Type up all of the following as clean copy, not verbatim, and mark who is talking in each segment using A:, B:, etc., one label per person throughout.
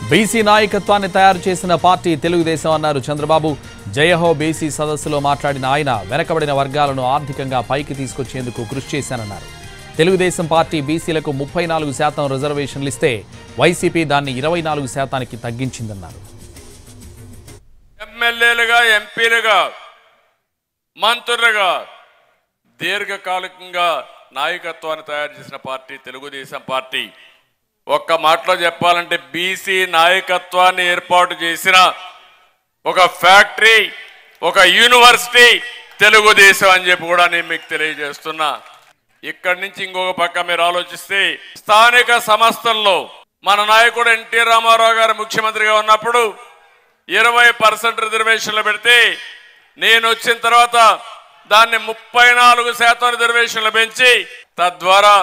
A: BC నాయకత్వాన్ని తయారు చేసిన పార్టీ తెలుగుదేశం అన్నారు చంద్రబాబు. జయహో బీసీ సదస్సులో మాట్లాడిన ఆయన వెనకబడిన వర్గాలను ఆర్థికంగా పైకి తీసుకొచ్చేందుకు కృషి చేశానన్నారు. తెలుగుదేశం పార్టీ బీసీలకు 34% రిజర్వేషన్లు ఇస్తే వైసీపీ దాన్ని 24%కి తగ్గించిందన్నారు.
B: ఎమ్మెల్యేలుగా, ఎంపీలుగా, మంత్రులుగా దీర్ఘకాలికంగా నాయకత్వాన్ని తయారు చేసిన పార్టీ తెలుగుదేశం పార్టీ. ఒక్క మాటలో చెప్పాలంటే బీసీ నాయకత్వాన్ని ఏర్పాటు చేసిన ఒక ఫ్యాక్టరీ, ఒక యూనివర్సిటీ తెలుగుదేశం అని చెప్పి కూడా నేను మీకు తెలియజేస్తున్నా. ఇక్కడి నుంచి ఇంకొక పక్క మీరు ఆలోచిస్తే స్థానిక సంస్థల్లో మన నాయకుడు ఎన్టీ రామారావు గారు ముఖ్యమంత్రిగా ఉన్నప్పుడు 20% రిజర్వేషన్లు పెడితే నేను వచ్చిన తర్వాత దాన్ని 34% రిజర్వేషన్లు పెంచి తద్వారా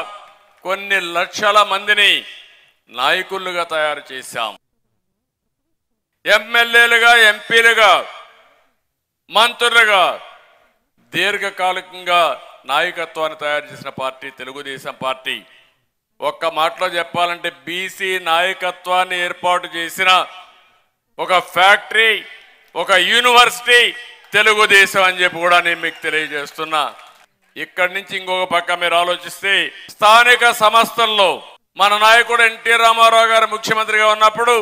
B: కొన్ని లక్షల మందిని నాయకులుగా తయారు చేశాం. ఎమ్మెల్యేలుగా, ఎంపీలుగా, మంత్రులుగా దీర్ఘకాలికంగా నాయకత్వాన్ని తయారు చేసిన పార్టీ తెలుగుదేశం పార్టీ. ఒక్క మాటలో చెప్పాలంటే బీసీ నాయకత్వాన్ని ఏర్పాటు చేసిన ఒక ఫ్యాక్టరీ, ఒక యూనివర్సిటీ తెలుగుదేశం అని చెప్పి కూడా నేను మీకు తెలియజేస్తున్నా. ఇక్కడి నుంచి ఇంకొక పక్క మీరు ఆలోచిస్తే స్థానిక సంస్థల్లో మన నాయకుడు ఎన్టీ రామారావు గారు ముఖ్యమంత్రిగా ఉన్నప్పుడు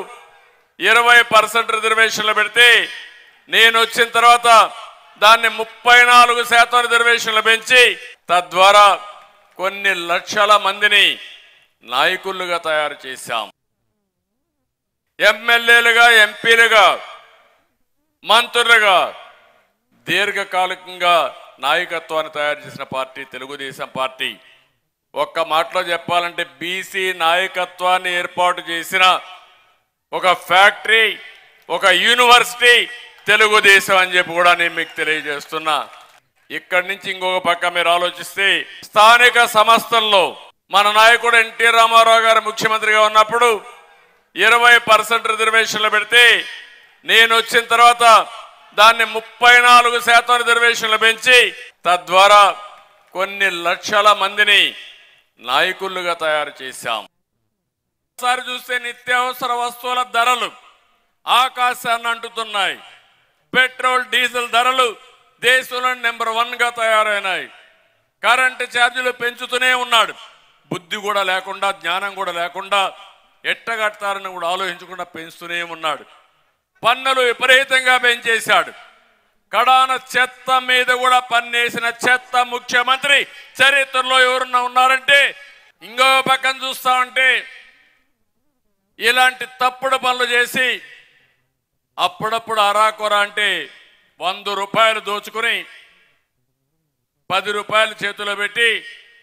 B: 20% రిజర్వేషన్లు పెడితే నేను వచ్చిన తర్వాత దాన్ని 34% రిజర్వేషన్లు పెంచి తద్వారా కొన్ని లక్షల మందిని నాయకులుగా తయారు చేశాం. ఎమ్మెల్యేలుగా, ఎంపీలుగా, మంత్రులుగా దీర్ఘకాలికంగా నాయకత్వాన్ని తయారు చేసిన పార్టీ తెలుగుదేశం పార్టీ. ఒక్క మాటలో చెప్పాలంటే బీసీ నాయకత్వాన్ని ఏర్పాటు చేసిన ఒక ఫ్యాక్టరీ, ఒక యూనివర్సిటీ తెలుగుదేశం అని చెప్పి కూడా నేను మీకు తెలియజేస్తున్నా. ఇక్కడి నుంచి ఇంకొక పక్క మీరు ఆలోచిస్తే స్థానిక సంస్థల్లో మన నాయకుడు ఎన్టీ రామారావు గారు ముఖ్యమంత్రిగా ఉన్నప్పుడు 20% రిజర్వేషన్లు పెడితే నేను వచ్చిన తర్వాత దాన్ని 34% రిజర్వేషన్లు పెంచి తద్వారా కొన్ని లక్షల మందిని నాయకులుగా తయారు చేశాం. ఒకసారి చూస్తే నిత్యావసర వస్తువుల ధరలు ఆకాశాన్ని అంటుతున్నాయి. పెట్రోల్, డీజిల్ ధరలు దేశంలో నెంబర్ 1గా తయారైనాయి. కరెంటు ఛార్జీలు పెంచుతూనే ఉన్నాడు. బుద్ధి కూడా లేకుండా, జ్ఞానం కూడా లేకుండా, ఎట్టగడతారని కూడా ఆలోచించకుండా పెంచుతూనే ఉన్నాడు. పన్నులు విపరీతంగా పెంచేశాడు. కడాన చెత్త మీద కూడా పన్నేసిన చెత్త ముఖ్యమంత్రి చరిత్రలో ఎవరున్నా ఉన్నారంటే ఇంకో పక్కన చూస్తా ఉంటే ఇలాంటి తప్పుడు పనులు చేసి అప్పుడప్పుడు అరాకొర అంటే 100 రూపాయలు దోచుకుని 10 రూపాయలు చేతిలో పెట్టి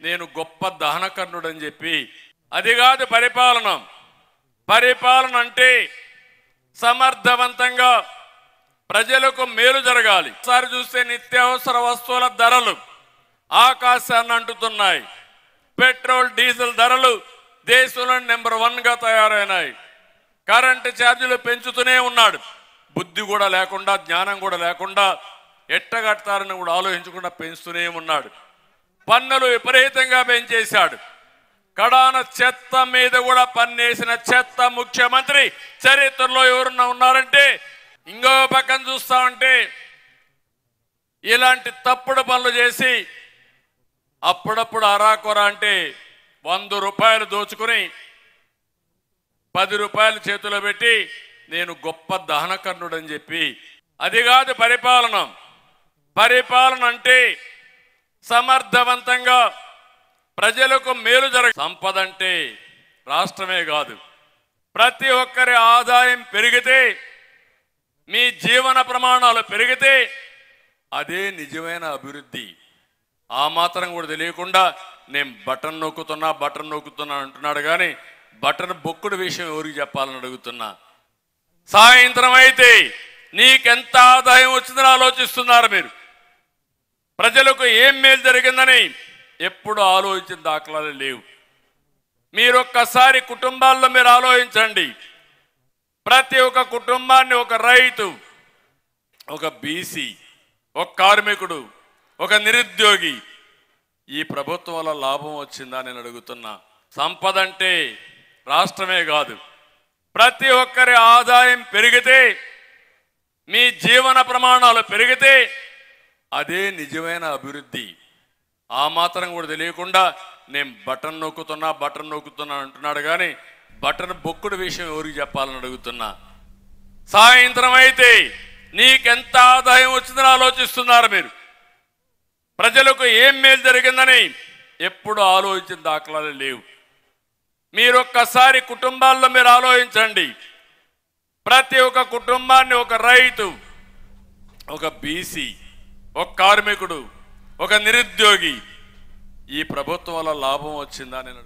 B: నేను గొప్ప దహనకర్ణుడు అని చెప్పి, అది కాదు పరిపాలన. పరిపాలన అంటే సమర్థవంతంగా ప్రజలకు మేలు జరగాలి. ఒకసారి చూస్తే నిత్యావసర వస్తువుల ధరలు ఆకాశాన్ని అంటుతున్నాయి. పెట్రోల్, డీజిల్ ధరలు దేశంలో నెంబర్ 1గా తయారైనాయి. కరెంటు ఛార్జీలు పెంచుతూనే ఉన్నాడు. బుద్ధి కూడా లేకుండా, జ్ఞానం కూడా లేకుండా, ఎట్టగడతారని కూడా ఆలోచించకుండా పెంచుతూనే ఉన్నాడు. పన్నులు విపరీతంగా పెంచేశాడు. కడాన చెత్త మీద కూడా పన్నేసిన చెత్త ముఖ్యమంత్రి చరిత్రలో ఎవరున్నా ఉన్నారంటే ఇంకో పక్కన చూస్తా ఉంటే ఇలాంటి తప్పుడు పనులు చేసి అప్పుడప్పుడు అరాకొర అంటే 100 రూపాయలు దోచుకుని 10 రూపాయలు చేతిలో పెట్టి నేను గొప్ప దహనకర్ణుడు అని చెప్పి, అది కాదు పరిపాలన. పరిపాలన అంటే సమర్థవంతంగా ప్రజలకు మేలు సంపద అంటే రాష్ట్రమే కాదు, ప్రతి ఒక్కరి ఆదాయం పెరిగితే, మీ జీవన ప్రమాణాలు పెరిగితే అదే నిజమైన అభివృద్ధి. ఆ మాత్రం కూడా తెలియకుండా నేను బటన్ నొక్కుతున్నా అంటున్నాడు. కానీ బటన్ బొక్కుడు విషయం ఎవరికి చెప్పాలని అడుగుతున్నా. సాయంత్రం అయితే నీకెంత ఆదాయం వచ్చిందని ఆలోచిస్తున్నారు మీరు. ప్రజలకు ఏం మేలు జరిగిందని ఎప్పుడు ఆలోచించిన దాఖలాలు లేవు. మీరు ఒక్కసారి కుటుంబాల్లో మీరు ఆలోచించండి. ప్రతి ఒక్క కుటుంబాన్ని ఒక రైతు, ఒక బీసీ, ఒక కార్మికుడు, ఒక నిరుద్యోగి ఈ ప్రభుత్వం వల్ల లాభం వచ్చిందా నేను అడుగుతున్నా. సంపద అంటే రాష్ట్రమే కాదు, ప్రతి ఒక్కరి ఆదాయం పెరిగితే, మీ జీవన ప్రమాణాలు పెరిగితే అదే నిజమైన అభివృద్ధి. ఆ మాత్రం కూడా తెలియకుండా నేను బటన్ నొక్కుతున్నా అంటున్నాడు కానీ బటన్ బొక్కుడు విషయం ఎవరికి చెప్పాలని అడుగుతున్నా. సాయంత్రం అయితే నీకెంత ఆదాయం వచ్చిందని ఆలోచిస్తున్నారు మీరు. ప్రజలకు ఏం మేలు జరిగిందని ఎప్పుడు ఆలోచించిన దాఖలాలు లేవు. మీరు ఒక్కసారి కుటుంబాల్లో మీరు ఆలోచించండి. ప్రతి ఒక్క కుటుంబాన్ని ఒక రైతు, ఒక బీసీ, ఒక కార్మికుడు, ఒక నిరుద్యోగి ఈ ప్రభుత్వం వల్ల లాభం వచ్చిందా నేను